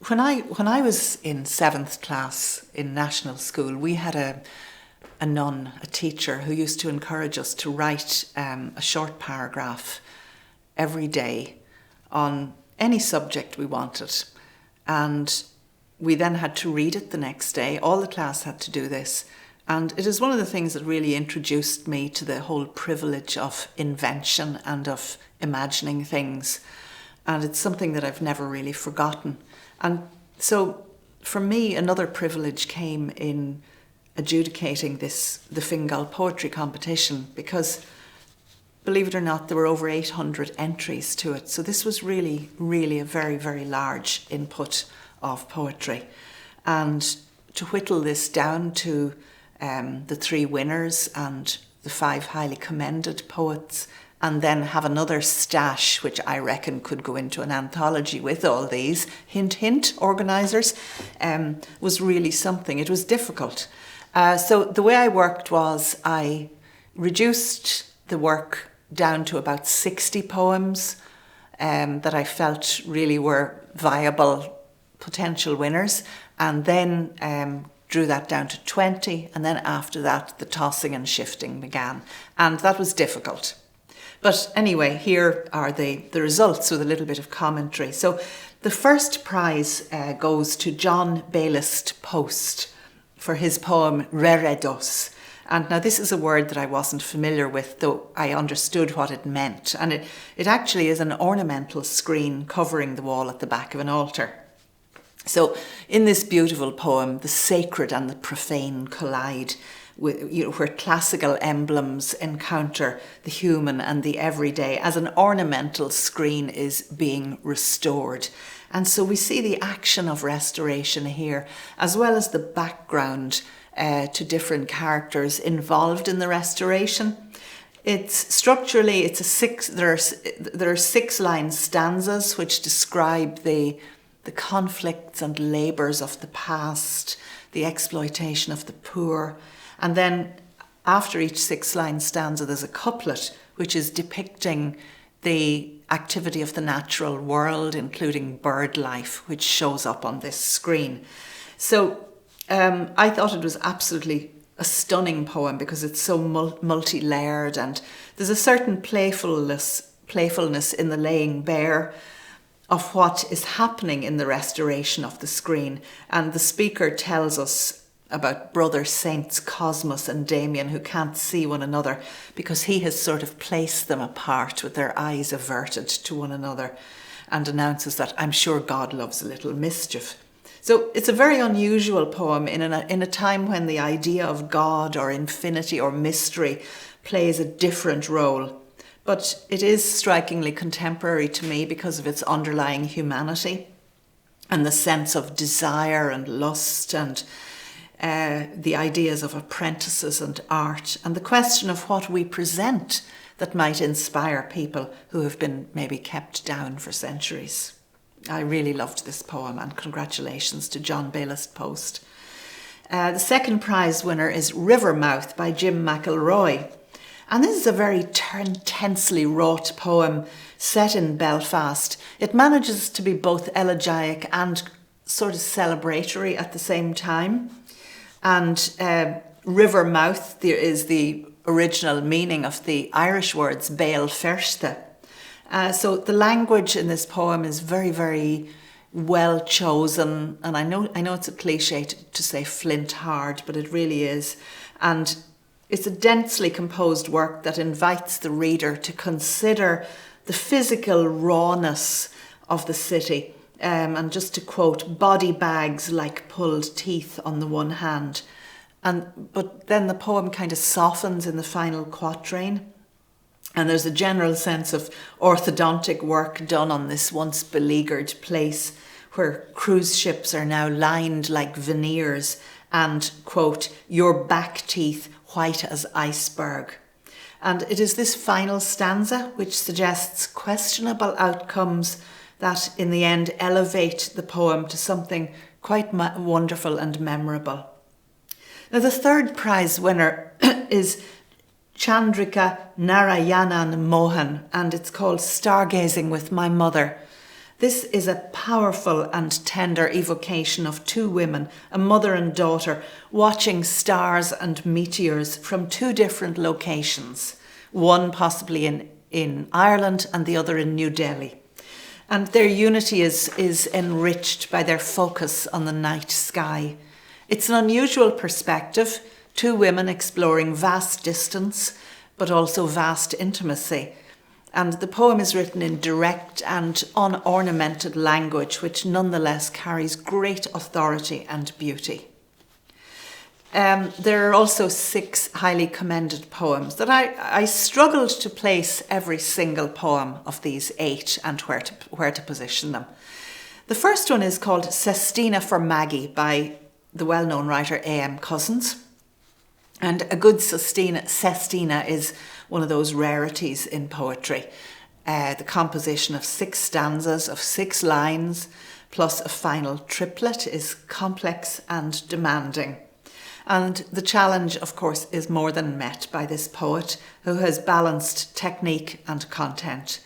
when I was in seventh class in national school, we had a nun, a teacher, who used to encourage us to write a short paragraph every day on any subject we wanted. And we then had to read it the next day. All the class had to do this. And it is one of the things that really introduced me to the whole privilege of invention and of imagining things. And it's something that I've never really forgotten. And so for me, another privilege came in adjudicating the Fingal poetry competition, because believe it or not, there were over 800 entries to it. So this was really, really a very, very large input of poetry. And to whittle this down to the 3 winners and the 5 highly commended poets, and then have another stash, which I reckon could go into an anthology with all these, hint, hint, organisers, was really something. It was difficult. So the way I worked was I reduced the work down to about 60 poems that I felt really were viable potential winners, and then drew that down to 20, and then after that the tossing and shifting began, and that was difficult. But anyway, here are the results with a little bit of commentary. So the first prize goes to John Baylist Post for his poem Reredos. And now this is a word that I wasn't familiar with, though I understood what it meant. And it actually is an ornamental screen covering the wall at the back of an altar. So in this beautiful poem, the sacred and the profane collide, where classical emblems encounter the human and the everyday as an ornamental screen is being restored. And so we see the action of restoration here, as well as the background to different characters involved in the restoration. There are 6-line stanzas which describe the conflicts and labours of the past, the exploitation of the poor. And then after each 6-line stanza, there's a couplet which is depicting the activity of the natural world, including bird life, which shows up on this screen. So I thought it was absolutely a stunning poem because it's so multi-layered, and there's a certain playfulness in the laying bare of what is happening in the restoration of the screen. And the speaker tells us about brother saints Cosmos and Damien, who can't see one another because he has sort of placed them apart with their eyes averted to one another, and announces that I'm sure God loves a little mischief. So it's a very unusual poem in a time when the idea of God or infinity or mystery plays a different role. But it is strikingly contemporary to me because of its underlying humanity and the sense of desire and lust, and the ideas of apprentices and art, and the question of what we present that might inspire people who have been maybe kept down for centuries. I really loved this poem, and congratulations to John Baylist Post. The second prize winner is Rivermouth by Jim McElroy. And this is a very intensely wrought poem set in Belfast. It manages to be both elegiac and sort of celebratory at the same time. And Rivermouth is the original meaning of the Irish words Béal Feirste. So the language in this poem is very, very well chosen. And I know it's a cliche to say flint hard, but it really is. And it's a densely composed work that invites the reader to consider the physical rawness of the city. And just to quote, body bags like pulled teeth on the one hand. But then the poem kind of softens in the final quatrain. And there's a general sense of orthodontic work done on this once beleaguered place, where cruise ships are now lined like veneers and, quote, your back teeth white as iceberg. And it is this final stanza which suggests questionable outcomes that in the end elevate the poem to something quite wonderful and memorable. Now the third prize winner is Chandrika Narayanan Mohan, and it's called Stargazing with My Mother. This is a powerful and tender evocation of two women, a mother and daughter, watching stars and meteors from two different locations, one possibly in Ireland and the other in New Delhi. And their unity is enriched by their focus on the night sky. It's an unusual perspective, two women exploring vast distance, but also vast intimacy. And the poem is written in direct and unornamented language, which nonetheless carries great authority and beauty. There are also 6 highly commended poems that I struggled to place every single poem of these 8 and where to position them. The first one is called Sestina for Maggie by the well-known writer A.M. Cousins. And a good sestina is one of those rarities in poetry. The composition of 6 stanzas of 6 lines plus a final triplet is complex and demanding. And the challenge, of course, is more than met by this poet who has balanced technique and content.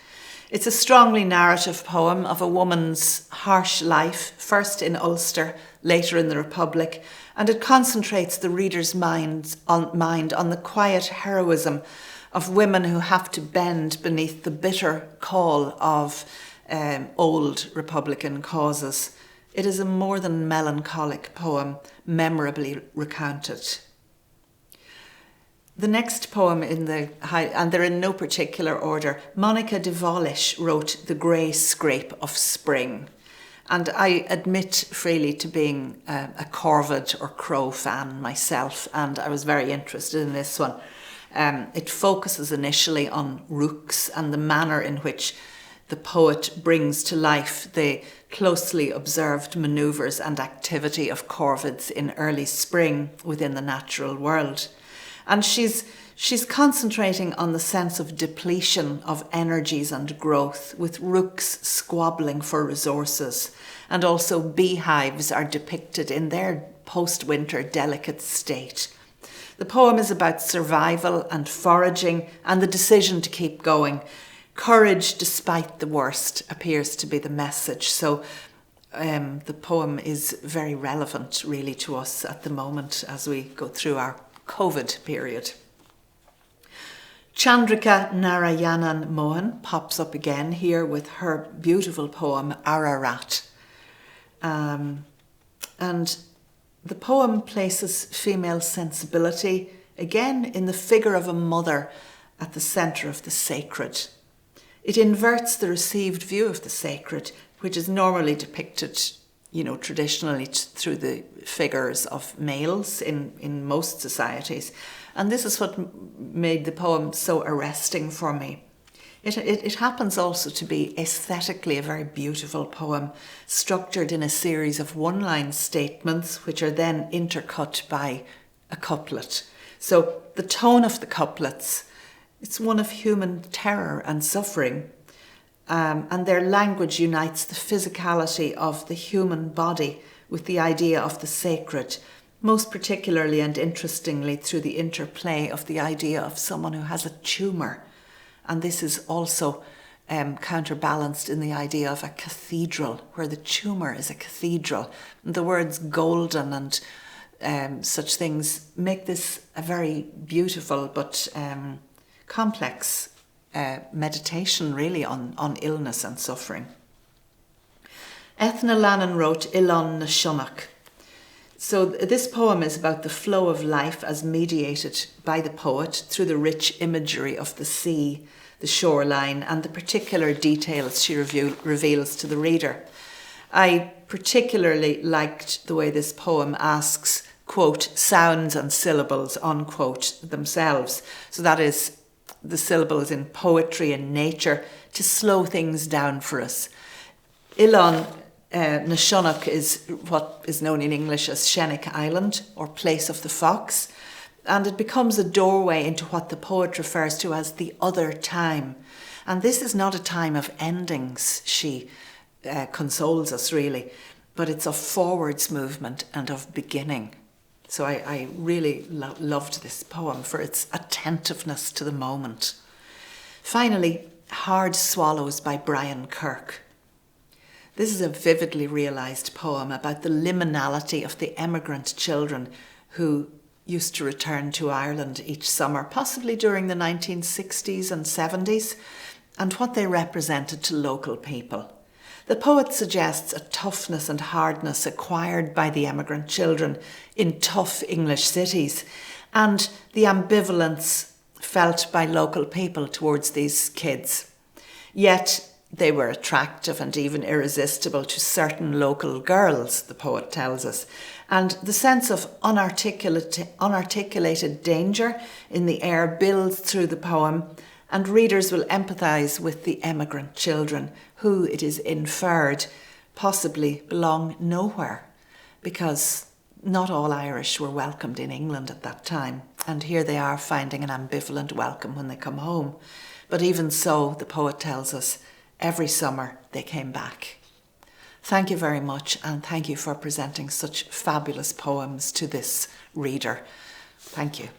It's a strongly narrative poem of a woman's harsh life, first in Ulster, later in the Republic, and it concentrates the reader's mind on the quiet heroism of women who have to bend beneath the bitter call of old Republican causes. It is a more than melancholic poem, memorably recounted. The next poem and they're in no particular order, Monica de Volish wrote The Grey Scrape of Spring. And I admit freely to being a Corvid or Crow fan myself, and I was very interested in this one. It focuses initially on rooks and the manner in which the poet brings to life the closely observed manoeuvres and activity of corvids in early spring within the natural world. And she's concentrating on the sense of depletion of energies and growth, with rooks squabbling for resources, and also beehives are depicted in their post-winter delicate state. The poem is about survival and foraging and the decision to keep going. Courage despite the worst appears to be the message. So the poem is very relevant really to us at the moment as we go through our COVID period. Chandrika Narayanan Mohan pops up again here with her beautiful poem Ararat. And the poem places female sensibility again in the figure of a mother at the centre of the sacred. It inverts the received view of the sacred, which is normally depicted, traditionally through the figures of males in most societies. And this is what made the poem so arresting for me. It happens also to be aesthetically a very beautiful poem, structured in a series of one-line statements, which are then intercut by a couplet. So the tone of the couplets, it's one of human terror and suffering, and their language unites the physicality of the human body with the idea of the sacred, most particularly and interestingly through the interplay of the idea of someone who has a tumour. And this is also counterbalanced in the idea of a cathedral, where the tumour is a cathedral. And the words golden and such things make this a very beautiful but complex meditation really on illness and suffering. Ethna Lannan wrote Ilon na Shonach. So this poem is about the flow of life as mediated by the poet through the rich imagery of the sea, the shoreline, and the particular details she reveals to the reader. I particularly liked the way this poem asks, quote, sounds and syllables, unquote, themselves. So that is the syllables in poetry and nature to slow things down for us. Ilon na Shonach is what is known in English as Shennick Island, or Place of the Fox, and it becomes a doorway into what the poet refers to as the other time. And this is not a time of endings, she consoles us really, but it's of forwards movement and of beginning. So I really loved this poem for its attentiveness to the moment. Finally, Hard Swallows by Brian Kirk. This is a vividly realised poem about the liminality of the emigrant children who used to return to Ireland each summer, possibly during the 1960s and 70s, and what they represented to local people. The poet suggests a toughness and hardness acquired by the emigrant children in tough English cities, and the ambivalence felt by local people towards these kids. Yet they were attractive and even irresistible to certain local girls, the poet tells us, and the sense of unarticulated danger in the air builds through the poem, and readers will empathise with the emigrant children who, it is inferred, possibly belong nowhere, because not all Irish were welcomed in England at that time, and here they are finding an ambivalent welcome when they come home. But even so, the poet tells us, every summer they came back. Thank you very much, and thank you for presenting such fabulous poems to this reader. Thank you.